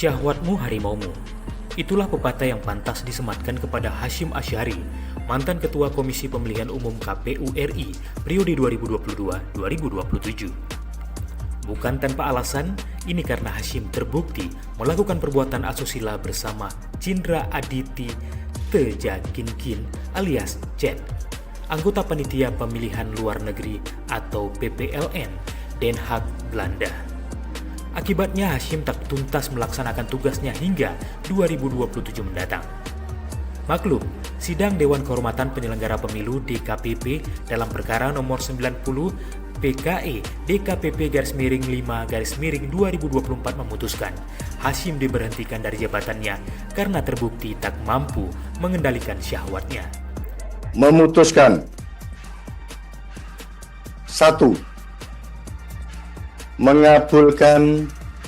Syahwatmu harimaumu. Itulah pepatah yang pantas disematkan kepada Hasyim Asy'ari, mantan Ketua Komisi Pemilihan Umum KPU RI periode 2022-2027. Bukan tanpa alasan, ini karena Hasyim terbukti melakukan perbuatan asusila bersama Cindra Aditi Tejakinkin alias Jet, anggota Panitia Pemilihan Luar Negeri atau PPLN Den Haag, Belanda. Akibatnya Hasyim tak tuntas melaksanakan tugasnya hingga 2027 mendatang. Maklum, sidang Dewan Kehormatan Penyelenggara Pemilu DKPP dalam perkara nomor 90 PKE DKPP-5-2024 memutuskan Hasyim diberhentikan dari jabatannya karena terbukti tak mampu mengendalikan syahwatnya. Memutuskan 1. Mengabulkan